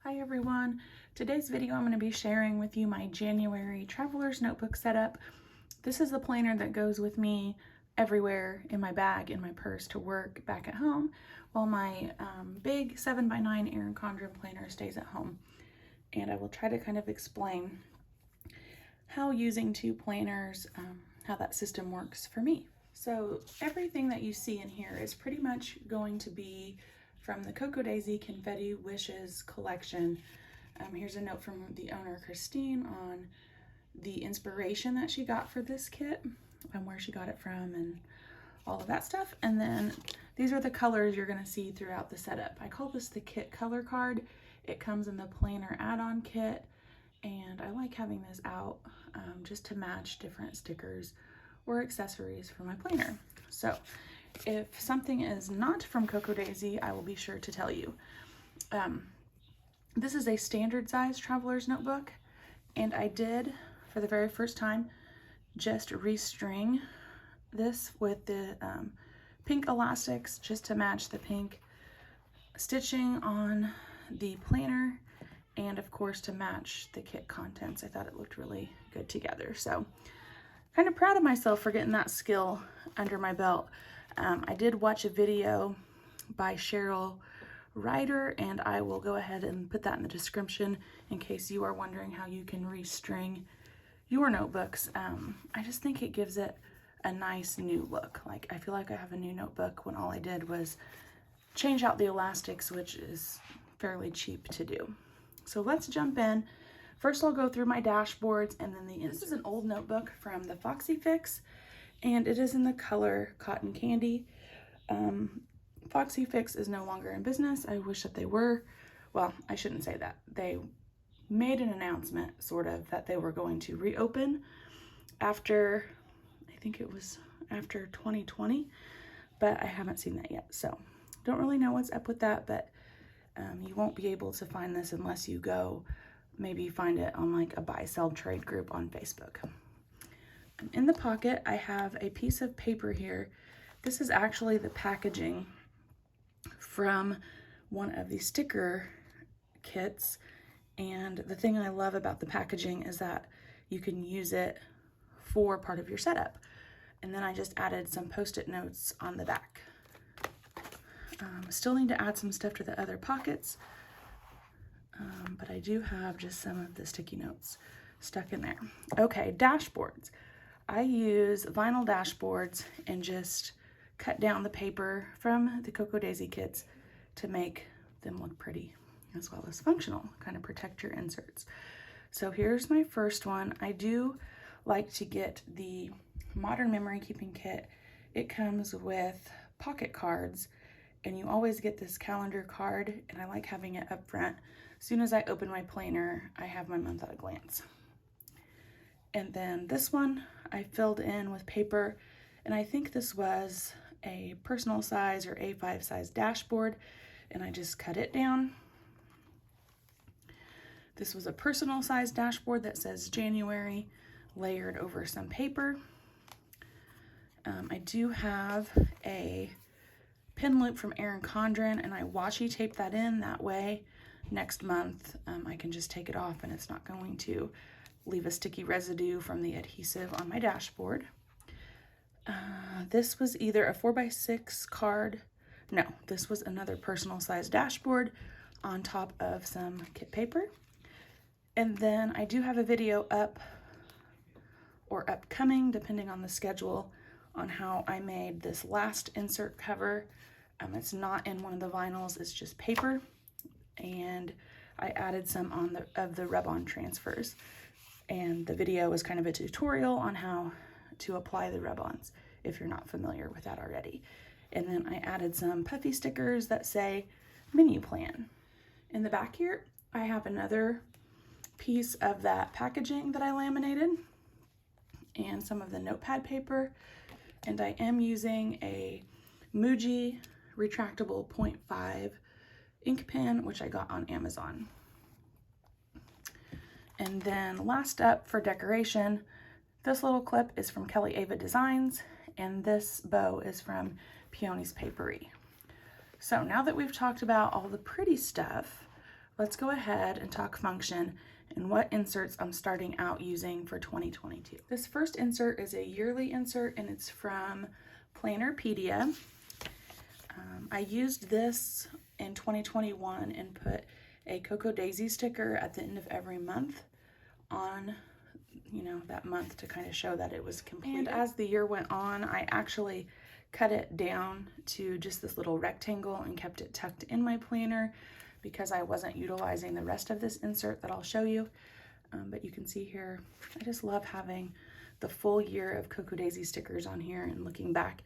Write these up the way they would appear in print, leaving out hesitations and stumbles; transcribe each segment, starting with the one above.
Hi everyone. Today's video I'm going to be sharing with you my January Traveler's Notebook setup. This is the planner that goes with me everywhere in my bag, in my purse, to work, back at home, while my big 7x9 Erin Condren planner stays at home. And I will try to kind of explain how using two planners, how that system works for me. So everything that you see in here is pretty much going to be from the Cocoa Daisy Confetti Wishes collection. Here's a note from the owner, Christine, on the inspiration that she got for this kit and where she got it from and all of that stuff. And then these are the colors you're going to see throughout the setup. I call this the kit color card. It comes in the planner add-on kit, and I like having this out just to match different stickers or accessories for my planner. So if something is not from Cocoa Daisy, I will be sure to tell you. This is a standard size traveler's notebook, and I did, for the very first time, just restring this with the pink elastics just to match the pink stitching on the planner, and of course to match the kit contents. I thought it looked really good together. So kind of proud of myself for getting that skill under my belt. I did watch a video by Cheryl Ryder, and I will go ahead and put that in the description in case you are wondering how you can restring your notebooks. I just think it gives it a nice new look. Like, I feel like I have a new notebook when all I did was change out the elastics, which is fairly cheap to do. So let's jump in. First, I'll go through my dashboards and then this is an old notebook from the Foxy Fix, and it is in the color Cotton Candy. Foxy Fix is no longer in business. I wish that they were. Well, I shouldn't say that. They made an announcement, sort of, that they were going to reopen after, I think it was after 2020, but I haven't seen that yet. So don't really know what's up with that, but you won't be able to find this unless you go maybe find it on like a buy-sell trade group on Facebook. In the pocket, I have a piece of paper here. This is actually the packaging from one of the sticker kits, and the thing I love about the packaging is that you can use it for part of your setup. And then I just added some post-it notes on the back. Still need to add some stuff to the other pockets, but I do have just some of the sticky notes stuck in there. Okay, dashboards. I use vinyl dashboards and just cut down the paper from the Cocoa Daisy kits to make them look pretty as well as functional, kind of protect your inserts. So here's my first one. I do like to get the Modern Memory Keeping Kit. It comes with pocket cards, and you always get this calendar card, and I like having it up front. As soon as I open my planner, I have my month at a glance. And then this one I filled in with paper, and I think this was a personal size or A5 size dashboard, and I just cut it down. This was a personal size dashboard that says January layered over some paper. I do have a pin loop from Erin Condren, and I washi tape that in. That way next month I can just take it off and it's not going to leave a sticky residue from the adhesive on my dashboard. This was either a 4x6 card. No, this was another personal size dashboard on top of some kit paper. And then I do have a video up or upcoming, depending on the schedule, on how I made this last insert cover. It's not in one of the vinyls, it's just paper. And I added some of the rub-on transfers. And the video was kind of a tutorial on how to apply the rub-ons if you're not familiar with that already. And then I added some puffy stickers that say menu plan. In the back here, I have another piece of that packaging that I laminated and some of the notepad paper. And I am using a Muji retractable 0.5 ink pen, which I got on Amazon. And then last up for decoration, this little clip is from Kelly Ava Designs, and this bow is from Peony's Papery. So now that we've talked about all the pretty stuff, let's go ahead and talk function and what inserts I'm starting out using for 2022. This first insert is a yearly insert, and it's from PlannerPedia. I used this in 2021 and put a Cocoa Daisy sticker at the end of every month on, you know, that month to kind of show that it was complete. And as the year went on, I actually cut it down to just this little rectangle and kept it tucked in my planner because I wasn't utilizing the rest of this insert that I'll show you. But you can see here, I just love having the full year of Cocoa Daisy stickers on here and looking back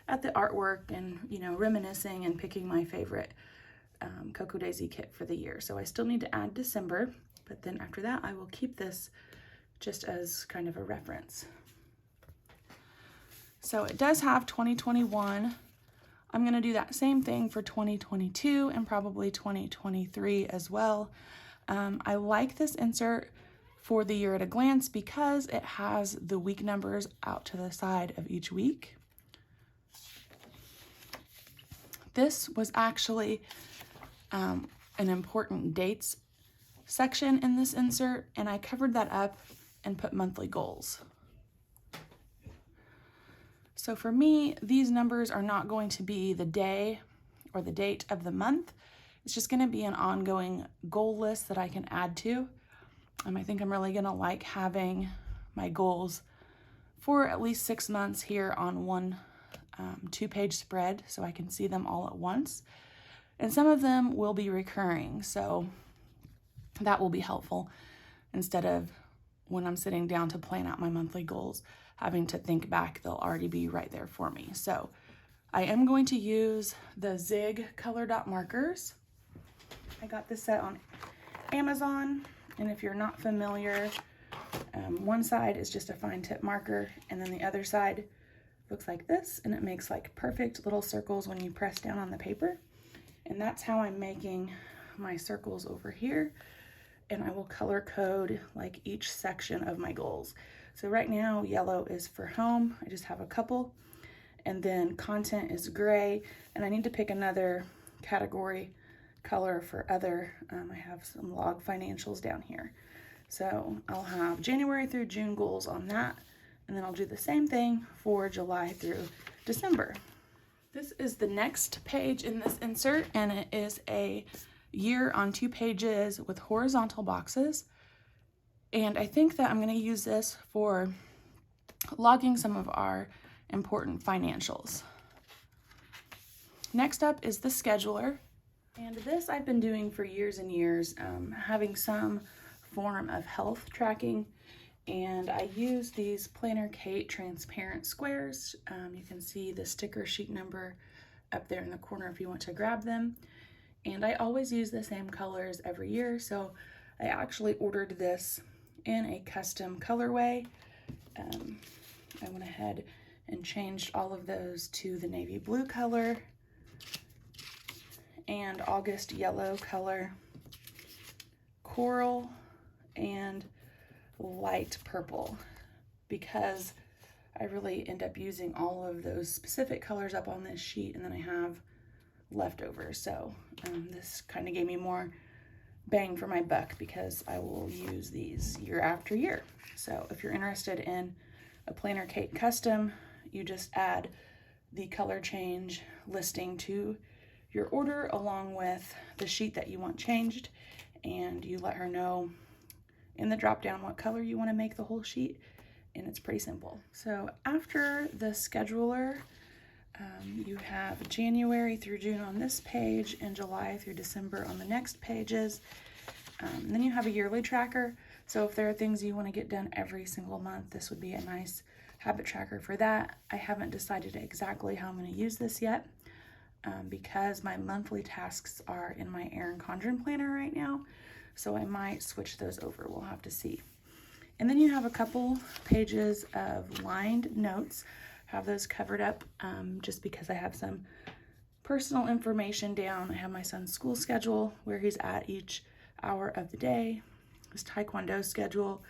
at the artwork and, you know, reminiscing and picking my favorite Cocoa Daisy kit for the year. So I still need to add December, but then after that I will keep this just as kind of a reference. So it does have 2021. I'm going to do that same thing for 2022 and probably 2023 as well. I like this insert for the year at a glance because it has the week numbers out to the side of each week. This was actually an important dates section in this insert, and I covered that up and put monthly goals. So for me, these numbers are not going to be the day or the date of the month. It's just going to be an ongoing goal list that I can add to. I think I'm really going to like having my goals for at least 6 months here on one 2-page spread so I can see them all at once. And some of them will be recurring, so that will be helpful instead of when I'm sitting down to plan out my monthly goals, having to think back, they'll already be right there for me. So I am going to use the Zig Color Dot Markers. I got this set on Amazon, and if you're not familiar, one side is just a fine tip marker, and then the other side looks like this, and it makes like perfect little circles when you press down on the paper. And that's how I'm making my circles over here, and I will color code like each section of my goals. So right now, yellow is for home. I just have a couple, and then content is gray, and I need to pick another category color for other. I have some log financials down here. So I'll have January through June goals on that, and then I'll do the same thing for July through December. This is the next page in this insert, and it is a year on 2 pages with horizontal boxes. And I think that I'm going to use this for logging some of our important financials. Next up is the scheduler. And this I've been doing for years and years, having some form of health tracking. And I use these PlannerKate transparent squares. You can see the sticker sheet number up there in the corner if you want to grab them. And I always use the same colors every year, so I actually ordered this in a custom colorway. I went ahead and changed all of those to the navy blue color and August yellow color, coral, and light purple, because I really end up using all of those specific colors up on this sheet, and then I have leftovers. So this kind of gave me more bang for my buck because I will use these year after year. So if you're interested in a PlannerKate custom, you just add the color change listing to your order along with the sheet that you want changed, and you let her know in the drop down what color you want to make the whole sheet, and it's pretty simple. So after the scheduler, you have January through June on this page and July through December on the next pages. And then you have a yearly tracker. So if there are things you want to get done every single month, this would be a nice habit tracker for that. I haven't decided exactly how I'm going to use this yet because my monthly tasks are in my Erin Condren planner right now. So I might switch those over. We'll have to see. And then you have a couple pages of lined notes. Have those covered up just because I have some personal information down. I have my son's school schedule, where he's at each hour of the day, his taekwondo schedule,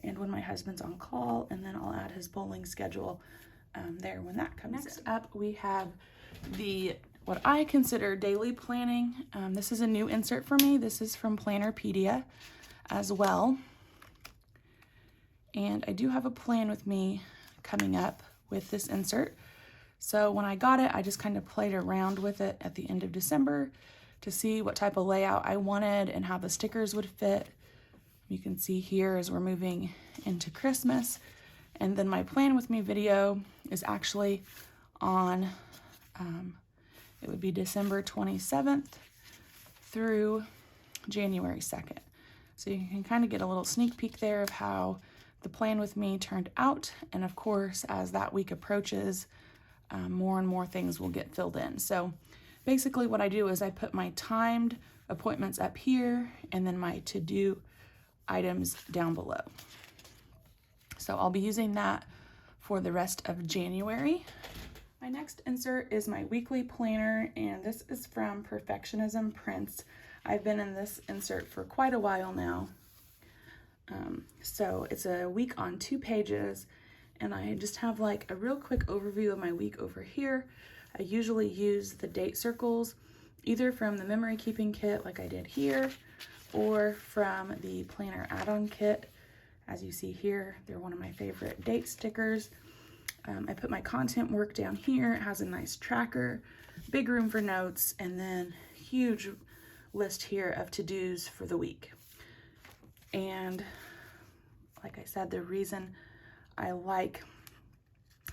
and when my husband's on call, and then I'll add his bowling schedule there when that comes in. Next up, we have the what I consider daily planning. This is a new insert for me. This is from PlannerPedia as well. And I do have a plan with me coming up with this insert. So when I got it, I just kind of played around with it at the end of December to see what type of layout I wanted and how the stickers would fit. You can see here as we're moving into Christmas. And then my plan with me video is actually on, it would be December 27th through January 2nd. So you can kind of get a little sneak peek there of how the plan with me turned out. And of course, as that week approaches, more and more things will get filled in. So basically what I do is I put my timed appointments up here and then my to-do items down below. So I'll be using that for the rest of January. My next insert is my weekly planner, and this is from Perfectionism Prints. I've been in this insert for quite a while now. So it's a week on 2 pages, and I just have like a real quick overview of my week over here. I usually use the date circles, either from the memory keeping kit like I did here, or from the planner add-on kit. As you see here, they're one of my favorite date stickers. I put my content work down here. It has a nice tracker, big room for notes, and then huge list here of to-dos for the week. And like I said, the reason I like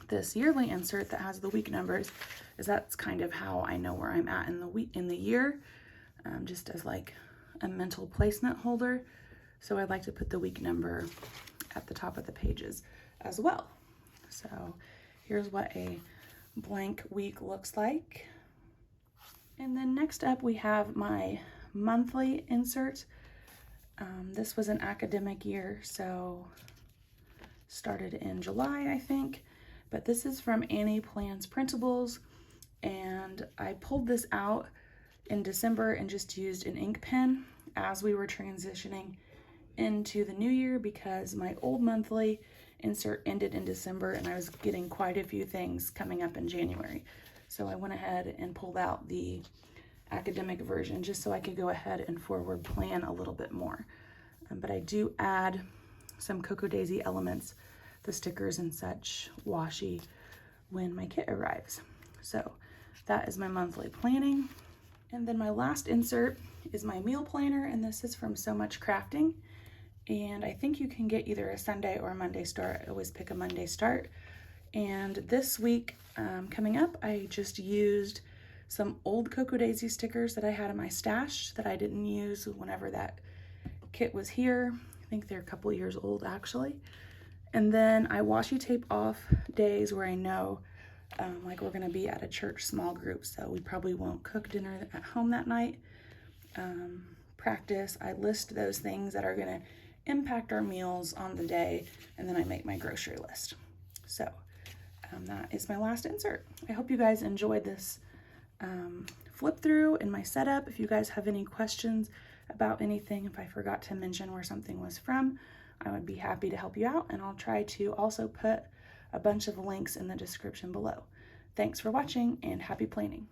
this yearly insert that has the week numbers is that's kind of how I know where I'm at in the week, in the year, just as like a mental placement holder. So I'd like to put the week number at the top of the pages as well. So here's what a blank week looks like. And then next up we have my monthly insert. This was an academic year, so started in July, I think, but this is from Annie Plans Printables, and I pulled this out in December and just used an ink pen as we were transitioning into the new year because my old monthly insert ended in December and I was getting quite a few things coming up in January. So I went ahead and pulled out the academic version just so I could go ahead and forward plan a little bit more. But I do add some Cocoa Daisy elements, the stickers and such, washi when my kit arrives. So that is my monthly planning. And then my last insert is my meal planner, and this is from So Much Crafting. And I think you can get either a Sunday or a Monday start. I always pick a Monday start. And this week coming up, I just used some old Cocoa Daisy stickers that I had in my stash that I didn't use whenever that kit was here. I think they're a couple years old actually. And then I washi tape off days where I know like we're gonna be at a church small group, so we probably won't cook dinner at home that night. Practice, I list those things that are gonna impact our meals on the day, and then I make my grocery list. So that is my last insert. I hope you guys enjoyed this flip through in my setup. If you guys have any questions about anything, if I forgot to mention where something was from, I would be happy to help you out, and I'll try to also put a bunch of links in the description below. Thanks for watching, and happy planning.